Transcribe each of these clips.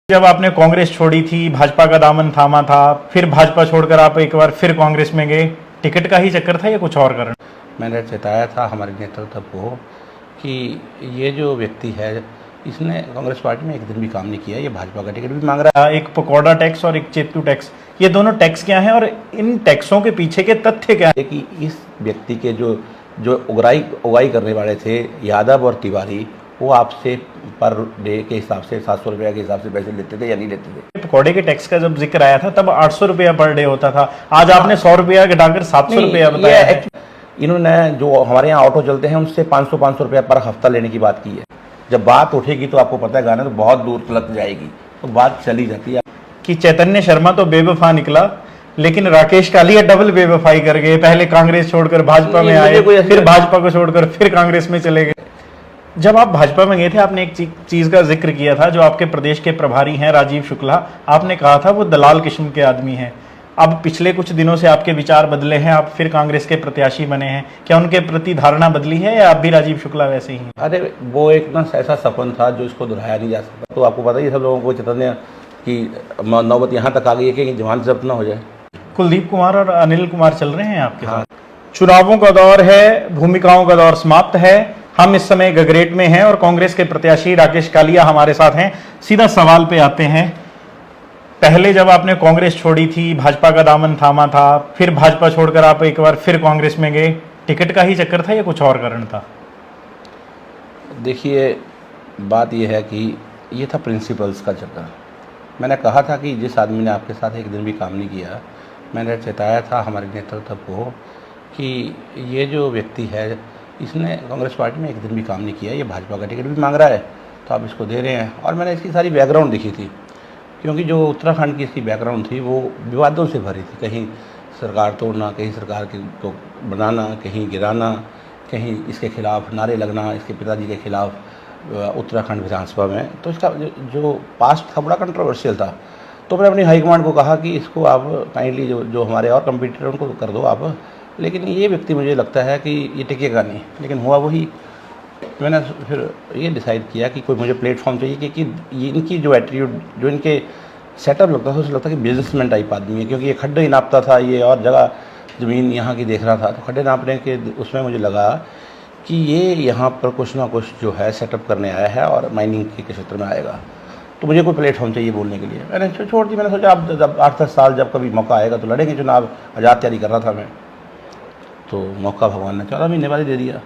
जब आपने कांग्रेस छोड़ी थी, भाजपा का दामन थामा था, फिर भाजपा छोड़कर आप एक बार फिर कांग्रेस में गए, टिकट का ही चक्कर था या कुछ और कारण? मैंने चेताया था हमारे नेतृत्व को कि ये जो व्यक्ति है इसने कांग्रेस पार्टी में एक दिन भी काम नहीं किया, ये भाजपा का टिकट भी मांग रहा है। एक पकौड़ा टैक्स और एक चेतू टैक्स, ये दोनों टैक्स क्या हैं और इन टैक्सों के पीछे के तथ्य क्या है कि इस व्यक्ति के जो उगाई करने वाले थे यादव और तिवारी, वो आपसे पर डे के हिसाब से 700 रुपया के हिसाब से पैसे लेते थे या नहीं लेते थे। पकौड़े के टैक्स का जब जिक्र आया था तब 800 रुपया पर डे होता था, आज आपने 100 रुपया घटाकर 700 रुपया बताया है। इन्होंने जो हमारे यहाँ ऑटो चलते हैं उनसे 500 रुपया पर हफ्ता लेने की बात की है। जब बात उठेगी तो आपको पता है गाना तो बहुत दूर तक जाएगी, तो बात चली जाती है कि चैतन्य शर्मा तो बेवफा निकला, लेकिन राकेश कालिया डबल बेवफाई कर गए। पहले कांग्रेस छोड़कर भाजपा में आए, फिर भाजपा को छोड़कर फिर कांग्रेस में चले गए। जब आप भाजपा में गए थे, आपने एक चीज का जिक्र किया था, जो आपके प्रदेश के प्रभारी हैं राजीव शुक्ला, आपने कहा था वो दलाल किस्म के आदमी हैं। अब पिछले कुछ दिनों से आपके विचार बदले हैं, आप फिर कांग्रेस के प्रत्याशी बने हैं, क्या उनके प्रति धारणा बदली है या आप भी राजीव शुक्ला वैसे ही हैं? अरे वो एक ना ऐसा सपन था जो इसको दोहराया नहीं जा सकता। तो आपको पता ही सब लोगों को चैतन्य कि नौबत यहाँ तक आ गई है कि जवान जब्त ना हो जाए। कुलदीप कुमार और अनिल कुमार चल रहे हैं आपके साथ। चुनावों का दौर है, भूमिकाओं का दौर समाप्त है। हम इस समय गगरेट में हैं और कांग्रेस के प्रत्याशी राकेश कालिया हमारे साथ हैं। सीधा सवाल पे आते हैं। पहले जब आपने कांग्रेस छोड़ी थी, भाजपा का दामन थामा था, फिर भाजपा छोड़कर आप एक बार फिर कांग्रेस में गए, टिकट का ही चक्कर था या कुछ और कारण था? देखिए, बात यह है कि ये था प्रिंसिपल्स का चक्कर। मैंने कहा था कि जिस आदमी ने आपके साथ एक दिन भी काम नहीं किया, मैंने चेताया था हमारे नेतृत्व को कि ये जो व्यक्ति है इसने कांग्रेस पार्टी में एक दिन भी काम नहीं किया, ये भाजपा का टिकट भी मांग रहा है, तो आप इसको दे रहे हैं। और मैंने इसकी सारी बैकग्राउंड देखी थी, क्योंकि जो उत्तराखंड की इसकी बैकग्राउंड थी वो विवादों से भरी थी। कहीं सरकार तोड़ना, कहीं सरकार को बनाना, कहीं गिराना, कहीं इसके खिलाफ नारे लगना, इसके पिताजी के खिलाफ उत्तराखंड विधानसभा में। तो इसका जो पास्ट था बड़ा कंट्रोवर्शियल था। तो मैंने अपनी हाईकमांड को कहा कि इसको आप काइंडली जो हमारे और कंपटीटर उनको कर दो आप, लेकिन ये व्यक्ति मुझे लगता है कि ये टिकेगा नहीं। लेकिन हुआ वही। मैंने फिर ये डिसाइड किया कि कोई मुझे प्लेटफॉर्म चाहिए कि इनकी जो एटीट्यूड, जो इनके सेटअप लगता था, उसे लगता है कि बिजनेसमैन टाइप आदमी है। क्योंकि ये खड्डे ही नापता था, ये और जगह ज़मीन यहाँ की देख रहा था, तो खड्डे नापने के उसमें मुझे लगा कि ये यहाँ पर कुछ ना कुछ जो है सेटअप करने आया है और माइनिंग के क्षेत्र में आएगा। तो मुझे कोई प्लेटफॉर्म चाहिए बोलने के लिए। मैंने छोड़ दी। मैंने सोचा अब जब 8-10 साल जब कभी मौका आएगा तो लड़ेंगे चुनाव। आज़ाद तैयारी कर रहा था मैं, तो मौका भगवान ने 14 महीने बाद दे दिया।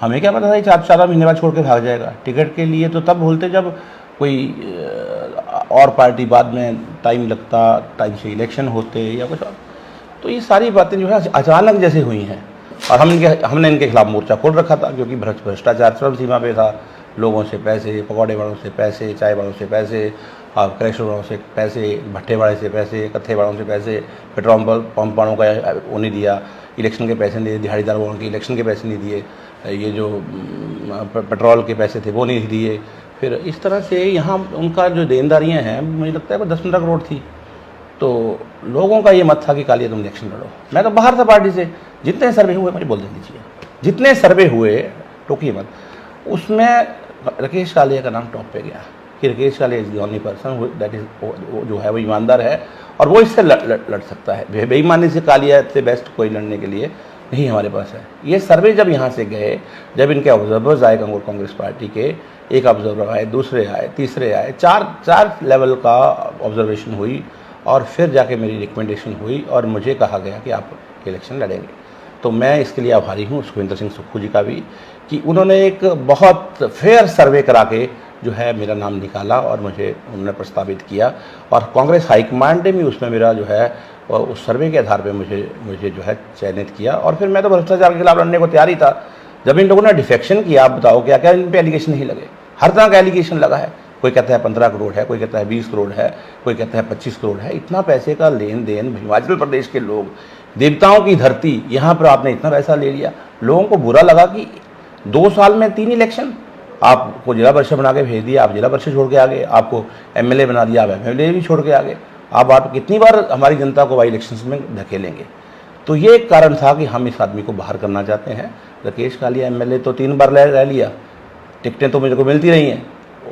हमें क्या पता था 14 महीने बाद छोड़ के भाग जाएगा। टिकट के लिए तो तब बोलते जब कोई और पार्टी बाद में टाइम लगता, टाइम से इलेक्शन होते या कुछ और। तो ये सारी बातें जो है अचानक जैसे हुई हैं। और हमने इनके खिलाफ मोर्चा खोल रखा था, क्योंकि भ्रष्टाचार चरम सीमा पे था। लोगों से पैसे, पकौड़े वालों से पैसे, चाय वालों से पैसे, और क्रैशर वालों से पैसे, भट्टे वाले से पैसे, कत्थे वालों से पैसे, पेट्रोल पंप वालों का वो नहीं दिया, इलेक्शन के पैसे नहीं दिए, दिहाड़ीदार वालों के इलेक्शन के पैसे नहीं दिए, ये जो पेट्रोल के पैसे थे वो नहीं दिए। फिर इस तरह से यहाँ उनका जो देनदारियाँ हैं, मुझे लगता है वो 10-15 करोड़ थी। तो लोगों का ये मत था कि कालिया तुम इलेक्शन लड़ो। मैं तो बाहर था पार्टी से। जितने सर्वे हुए मुझे बोल दे दीजिए, जितने सर्वे हुए टोकिए मत, उसमें राकेश कालिया का नाम टॉप पे गया कि Rakesh Kalia is the only person that is, जो है वो ईमानदार है और वो इससे लड़ सकता है। बेईमानी से कालिया से बेस्ट कोई लड़ने के लिए नहीं हमारे पास है। ये सर्वे जब यहाँ से गए, जब इनके ऑब्जर्वर्स आए कांग्रेस पार्टी के, एक ऑब्जर्वर आए, दूसरे आए, तीसरे आए, चार लेवल का ऑब्जर्वेशन हुई और फिर जाके मेरी रिकमेंडेशन हुई और मुझे कहा गया कि आप इलेक्शन लड़ेंगे। तो मैं इसके लिए आभारी हूँ सुखविंदर सिंह सुक्खू जी का भी, कि उन्होंने एक बहुत फेयर सर्वे करा के जो है मेरा नाम निकाला और मुझे उन्होंने प्रस्तावित किया। और कांग्रेस हाईकमांड ने भी उसमें मेरा जो है उस सर्वे के आधार पे मुझे जो है चयनित किया। और फिर मैं तो भ्रष्टाचार के खिलाफ लड़ने को तैयार ही था। जब इन लोगों ने डिफेक्शन किया, आप बताओ क्या क्या इन पर एलिगेशन नहीं लगे? हर तरह का एलिगेशन लगा है। कोई कहता है 15 करोड़ है, कोई कहता है 20 करोड़ है, कोई कहता है 25 करोड़ है। इतना पैसे का लेन देन, हिमाचल प्रदेश के लोग, देवताओं की धरती, यहाँ पर आपने इतना पैसा ले लिया। लोगों को बुरा लगा कि 2 साल में 3 इलेक्शन, आपको जिला परिषद बना के भेज दिया, आप जिला परिषद छोड़ के आ गए, आपको एमएलए बना दिया, आप एमएलए भी छोड़ के आ गए। आप कितनी बार हमारी जनता को बाई इलेक्शंस में धकेलेंगे? तो ये एक कारण था कि हम इस आदमी को बाहर करना चाहते हैं। राकेश कालिया एमएलए तो 3 बार रह लिया, टिकटें तो मुझे को मिलती रही हैं,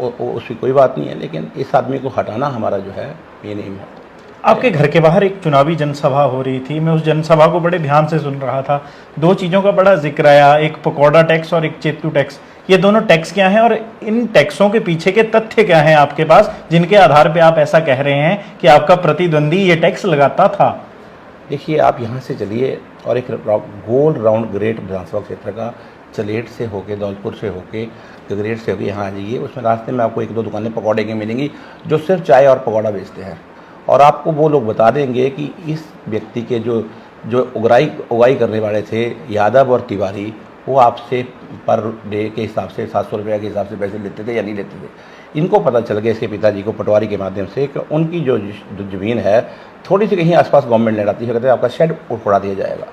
उसकी कोई बात नहीं है, लेकिन इस आदमी को हटाना हमारा जो है ये नहीं है। आपके घर के बाहर एक चुनावी जनसभा हो रही थी, मैं उस जनसभा को बड़े ध्यान से सुन रहा था। दो चीज़ों का बड़ा जिक्र आया, एक पकौड़ा टैक्स और एक चेतू टैक्स। ये दोनों टैक्स क्या हैं और इन टैक्सों के पीछे के तथ्य क्या हैं आपके पास, जिनके आधार पे आप ऐसा कह रहे हैं कि आपका प्रतिद्वंदी ये टैक्स लगाता था? देखिए, आप यहाँ से चलिए और एक गोल राउंड ग्रेट विधानसभा क्षेत्र का चलेट से होके, दौलपुर से होके, गगरेट से होके यहाँ आ जाइए। उसमें रास्ते में आपको एक दो दुकानें पकौड़े की मिलेंगी जो सिर्फ चाय और पकौड़ा बेचते हैं, और आपको वो लोग बता देंगे कि इस व्यक्ति के जो उगाई करने वाले थे यादव और तिवारी, वो आपसे पर डे के हिसाब से 700 रुपये के हिसाब से पैसे लेते थे या नहीं लेते थे। इनको पता चल गया इसके पिताजी को पटवारी के माध्यम से कि उनकी जो ज़मीन है थोड़ी सी कहीं आसपास गवर्नमेंट ले आती है, कहते हैं आपका शेड उड़ा दिया जाएगा।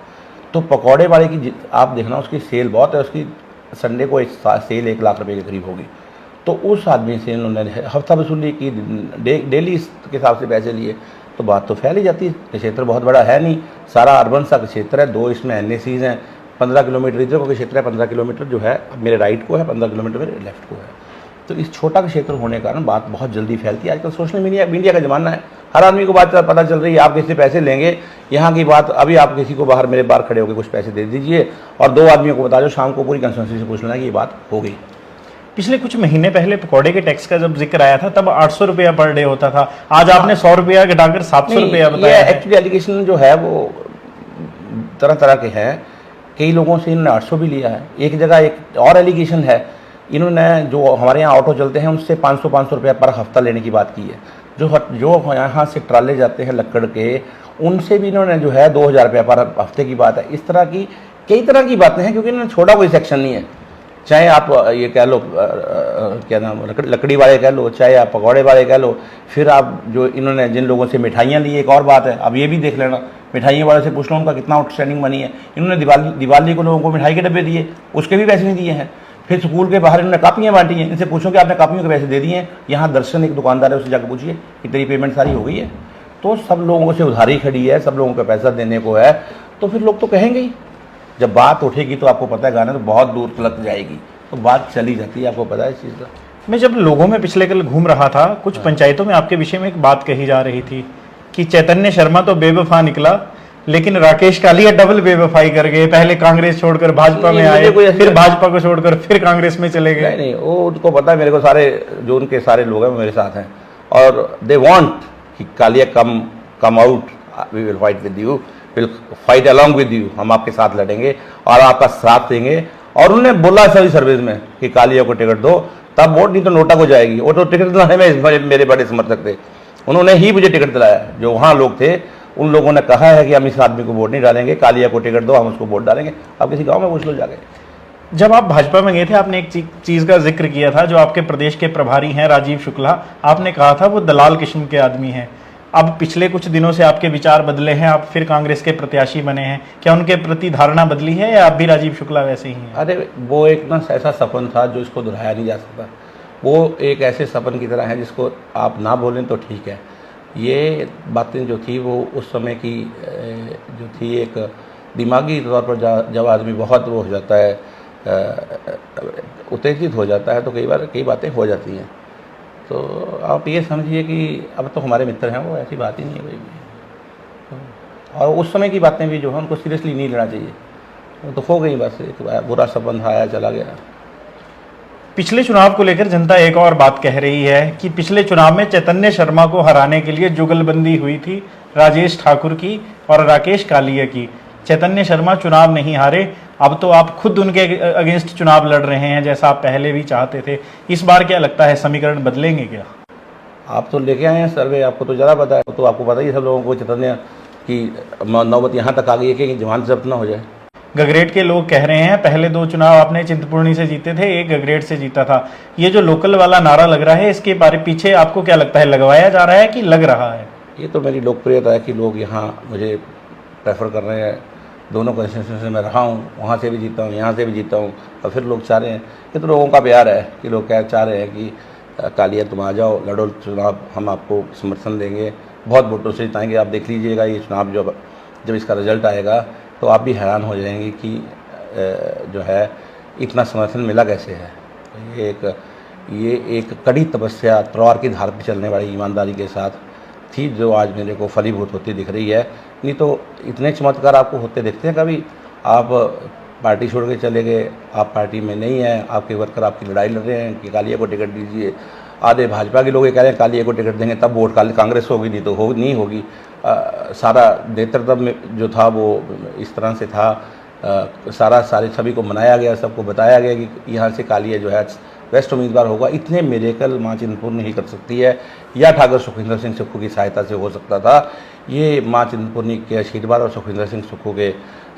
तो पकौड़े वाले की आप देखना, उसकी सेल बहुत है, उसकी संडे को सेल 1 लाख रुपए के करीब होगी। तो उस आदमी से इन्होंने हफ्ता वसूली की, डेली के हिसाब से पैसे लिए, तो बात तो फैल ही जाती है। क्षेत्र बहुत बड़ा है नहीं, सारा अर्बन सा क्षेत्र है, 2 इसमें NACs हैं, 15 किलोमीटर इधर का क्षेत्र है, 15 किलोमीटर जो है मेरे राइट को है, 15 किलोमीटर मेरे लेफ्ट को है। तो इस छोटा क्षेत्र होने के कारण बात बहुत जल्दी फैलती है। आजकल सोशल मीडिया का ज़माना है, हर आदमी को बात पता चल रही है। आप किसी से पैसे लेंगे, यहाँ की बात अभी आप किसी को बाहर मेरे बाहर खड़े होकर कुछ पैसे दे दीजिए और 2 आदमियों को बता दो, शाम को पूरी कंस्टिट्यूंसी से पूछ लेना कि ये बात हो गई। पिछले कुछ महीने पहले पकौड़े के टैक्स का जब जिक्र आया था तब 800 रुपया पर डे होता था, आज आपने 100 रुपया घटाकर 700 रुपया बताया। एक्चुअली एलिगेशन जो है वो तरह तरह के हैं, कई लोगों से इन्होंने 800 भी लिया है। एक जगह एक और एलिगेशन है, इन्होंने जो हमारे यहाँ ऑटो चलते हैं उनसे 500 रुपया पर हफ्ता लेने की बात की है। जो यहाँ से ट्राले जाते हैं लक्कड़ के, उनसे भी इन्होंने जो है 2000 रुपया पर हफ्ते की बात है। इस तरह की कई तरह की बातें हैं, क्योंकि इन्होंने छोड़ा कोई सेक्शन नहीं है। चाहे आप ये कह लो क्या नाम लकड़ी वाले कह लो, चाहे आप पकौड़े वाले कह लो, फिर आप जो इन्होंने जिन लोगों से मिठाइयाँ ली, एक और बात है, अब ये भी देख लेना, मिठाइयों वाले से पूछ लो उनका कितना आउटस्टैंडिंग मनी है। इन्होंने दिवाली को लोगों को मिठाई के डब्बे दिए, उसके भी पैसे नहीं दिए हैं। फिर स्कूल के बाहर इन्होंने कापियाँ बांटी हैं, इनसे पूछो कि आपने कापियों के पैसे दे दिए हैं। यहाँ दर्शन एक दुकानदार है, उससे जाकर पूछिए कि तेरी पेमेंट सारी हो गई है। तो सब लोगों से उधारी खड़ी है, सब लोगों को पैसा देने को है, तो फिर लोग तो कहेंगे ही। जब बात उठेगी तो आपको पता है गाना तो बहुत दूर तक जाएगी, तो बात चली जाती है, आपको पता है इस चीज़ का। मैं जब लोगों में पिछले कल घूम रहा था, कुछ पंचायतों में आपके विषय में एक बात कही जा रही थी कि चैतन्य शर्मा तो बेवफा निकला, लेकिन राकेश कालिया डबल बेवफाई कर गए। पहले कांग्रेस छोड़कर भाजपा में आए, फिर भाजपा को छोड़कर फिर कांग्रेस में चले गए। नहीं, वो उनको पता है, मेरे को सारे जो उनके सारे लोग हैं वो मेरे साथ हैं, और दे वांट कि Kalia come out, we will fight with you, will fight along with you, हम आपके साथ लड़ेंगे और आपका साथ देंगे। और उन्होंने बोला सभी सर्विस में कि कालिया को टिकट दो, तब वोट नहीं तो नोटा को जाएगी। वो तो टिकट दिलाने में मेरे बड़े समर्थक थे, उन्होंने ही मुझे टिकट दिलाया। जो वहाँ लोग थे उन लोगों ने कहा है कि हम इस आदमी को वोट नहीं डालेंगे, कालिया को टिकट दो, हम उसको वोट डालेंगे। आप किसी गांव में पूछ लो जाके। जब आप भाजपा में गए थे, आपने एक चीज का जिक्र किया था, जो आपके प्रदेश के प्रभारी हैं राजीव शुक्ला, आपने कहा था वो दलाल किस्म के आदमी हैं। अब पिछले कुछ दिनों से आपके विचार बदले हैं, आप फिर कांग्रेस के प्रत्याशी बने हैं, क्या उनके प्रति धारणा बदली है या आप भी राजीव शुक्ला वैसे ही हैं? अरे वो एक ना ऐसा सपन था जो इसको दोहराया नहीं जा सकता। वो एक ऐसे सपन की तरह है जिसको आप ना बोलें तो ठीक है। ये बातें जो थी वो उस समय की जो थी, एक दिमागी तौर पर जब आदमी बहुत वो हो जाता है, उत्तेजित हो जाता है, तो कई बातें हो जाती हैं। तो आप ये समझिए कि अब तो हमारे मित्र हैं, वो ऐसी बात ही नहीं है कोई भी। और उस समय की बातें भी जो है उनको सीरियसली नहीं लेना चाहिए, वो तो हो गई, बस एक बुरा सपन आया चला गया। पिछले चुनाव को लेकर जनता एक और बात कह रही है कि पिछले चुनाव में चैतन्य शर्मा को हराने के लिए जुगलबंदी हुई थी राजेश ठाकुर की और राकेश कालिया की। चैतन्य शर्मा चुनाव नहीं हारे, अब तो आप खुद उनके अगेंस्ट चुनाव लड़ रहे हैं, जैसा आप पहले भी चाहते थे। इस बार क्या लगता है, समीकरण बदलेंगे क्या? आप तो लेके आए हैं सर्वे, आपको तो ज़्यादा पता है, तो आपको पता ही सब लोगों को चैतन्य की नौबत यहाँ तक आ गई है कि जवान जब्त ना हो जाए। गगरेट के लोग कह रहे हैं पहले 2 चुनाव आपने चिंतपूर्णी से जीते थे, एक गगरेट से जीता था। ये जो लोकल वाला नारा लग रहा है, इसके बारे पीछे आपको क्या लगता है, लगवाया जा रहा है कि लग रहा है? ये तो मेरी लोकप्रियता है कि लोग यहाँ मुझे प्रेफर कर रहे हैं। दोनों कंस्टिट्यूंसी में रहा हूँ, वहाँ से भी जीता हूँ, यहाँ से भी जीता हूँ, और फिर लोग चाह रहे हैं, ये तो लोगों का प्यार है कि लोग चाह रहे हैं कि कालिया तुम आ जाओ, लड़ो चुनाव, हम आपको समर्थन देंगे, बहुत वोटों से जिताएंगे। आप देख लीजिएगा ये चुनाव जब इसका रिजल्ट आएगा तो आप भी हैरान हो जाएंगे कि जो है इतना समर्थन मिला कैसे है। ये एक ये एक कड़ी तपस्या तलवार की धार पर चलने वाली ईमानदारी के साथ थी, जो आज मेरे को फलीभूत होती दिख रही है। नहीं तो इतने चमत्कार आपको होते दिखते हैं कभी? आप पार्टी छोड़ के चले गए, आप पार्टी में नहीं हैं, आपके वर्कर आपकी लड़ाई लड़ रहे हैं कि कालिया को टिकट दीजिए। आधे भाजपा के लोग ये कह रहे हैं कालिया को टिकट देंगे तब वोट कांग्रेस होगी, नहीं तो नहीं होगी। सारा नेतृत्व में जो था वो इस तरह से था, सारे सभी को मनाया गया, सबको बताया गया कि यहाँ से कालिया जो है बेस्ट उम्मीदवार होगा। इतने मिरेकल माँ चिंतपूर्णी ही कर सकती है, या ठाकुर सुखविंदर सिंह सुक्खू की सहायता से हो सकता था। ये माँ चिंतपूर्णी के आशीर्वाद और सुखविंदर सिंह सुक्खू के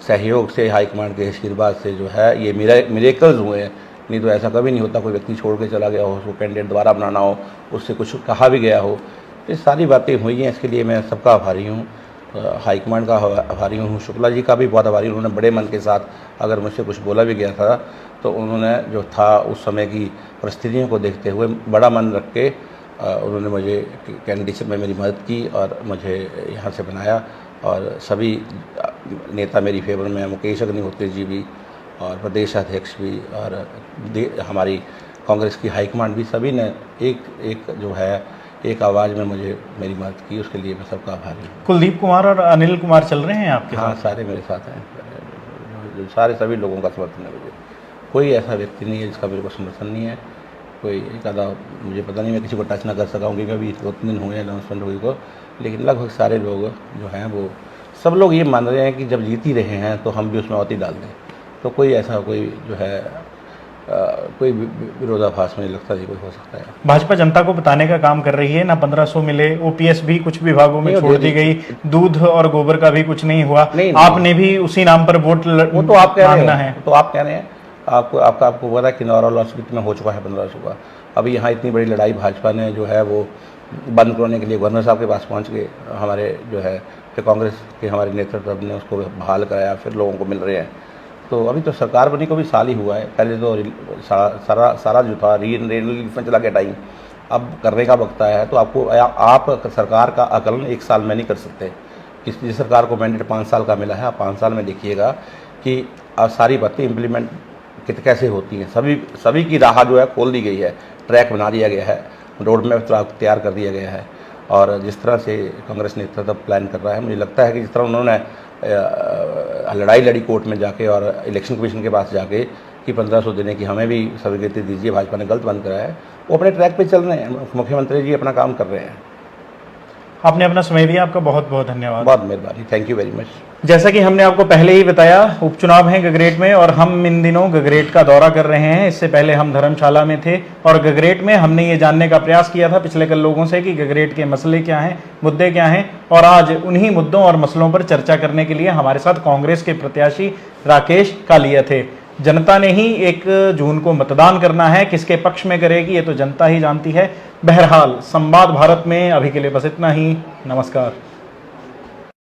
सहयोग से, हाईकमांड के आशीर्वाद से जो है ये मिरेकल्स हुए हैं। नहीं तो ऐसा कभी नहीं होता, कोई व्यक्ति छोड़ के चला गया हो, उसको कैंडिडेट दोबारा बनाना हो, उससे कुछ कहा भी गया हो। ये सारी बातें हुई हैं, इसके लिए मैं सबका आभारी हूँ। हाईकमांड का आभारी हूँ, शुक्ला जी का भी बहुत आभारी हूँ। उन्होंने बड़े मन के साथ, अगर मुझसे कुछ बोला भी गया था तो उन्होंने जो था उस समय की परिस्थितियों को देखते हुए बड़ा मन रख के उन्होंने मुझे कैंडिडेट में मेरी मदद की और मुझे यहाँ से बनाया। और सभी नेता मेरी फेवर में, मुकेश अग्निहोत्री जी भी और प्रदेश अध्यक्ष भी और हमारी कांग्रेस की हाईकमांड भी, सभी ने एक जो है एक आवाज़ में मुझे मेरी मदद की। उसके लिए मैं सबका आभारी हूँ। कुलदीप कुमार और अनिल कुमार चल रहे हैं आपके हाँ, साथ? सारे मेरे साथ हैं, सारे सभी लोगों का समर्थन है मुझे। कोई ऐसा व्यक्ति नहीं है जिसका मेरे को समर्थन नहीं है। कोई एक आधा मुझे पता नहीं, मैं किसी को टच ना कर सका हूँ क्योंकि अभी 2-3 दिन हुए अनाउंसमेंट हुई को, लेकिन लगभग सारे लोग जो हैं वो सब लोग ये मान रहे हैं कि जब जीत ही रहे हैं तो हम भी उसमें औती डाल दें। तो कोई ऐसा कोई जो है कोई विरोधाभास मुझे लगता नहीं कोई हो सकता है। भाजपा जनता को बताने का काम कर रही है ना, 1500 मिले, ओपीएस भी कुछ विभागों में छोड़ दी गई, दूध और गोबर का भी कुछ नहीं हुआ। आपने भी उसी नाम पर वोट वो तो आप कह रहे हैं, तो आप कह रहे हैं, आपको पता है किन्नौर और लाहौल स्पीति में हो चुका है 1500 का। अभी यहाँ इतनी बड़ी लड़ाई भाजपा ने जो है वो बंद करने के लिए गवर्नर साहब के पास पहुँच के हमारे जो है फिर कांग्रेस के हमारे नेतृत्व ने उसको बहाल कराया, फिर लोगों को मिल रहे हैं। तो अभी तो सरकार बनी को भी साल ही हुआ है, पहले तो सारा जो था रिलीफ में चला गया टाइम, अब करने का वक्त आया है। तो आप सरकार का आकलन 1 साल में नहीं कर सकते। जिस सरकार को मैंडेट 5 साल का मिला है, आप 5 साल में देखिएगा कि सारी बातें इम्प्लीमेंट कैसे होती हैं। सभी की राह जो है खोल दी गई है, ट्रैक बना दिया गया है, रोड मैप तैयार कर दिया गया है। और जिस तरह से कांग्रेस नेतृत्व प्लान कर रहा है, मुझे लगता है कि जिस तरह उन्होंने लड़ाई लड़ी कोर्ट में जाके और इलेक्शन कमीशन के पास जाके कि 1500 देने की हमें भी स्वीकृति दीजिए, भाजपा ने गलत बंद कराया है, वो अपने ट्रैक पे चल रहे हैं। मुख्यमंत्री जी अपना काम कर रहे हैं। आपने अपना समय दिया, आपका बहुत बहुत धन्यवाद। बहुत मेहरबानी, थैंक यू वेरी मच। जैसा कि हमने आपको पहले ही बताया, उपचुनाव हैं गगरेट में और हम इन दिनों गगरेट का दौरा कर रहे हैं। इससे पहले हम धर्मशाला में थे और गगरेट में हमने ये जानने का प्रयास किया था पिछले कल लोगों से कि गगरेट के मसले क्या हैं, मुद्दे क्या हैं। और आज उन्हीं मुद्दों और मसलों पर चर्चा करने के लिए हमारे साथ कांग्रेस के प्रत्याशी राकेश कालिया थे। जनता ने ही 1 जून को मतदान करना है, किसके पक्ष में करेगी ये तो जनता ही जानती है। बहरहाल संवाद भारत में अभी के लिए बस इतना ही। नमस्कार।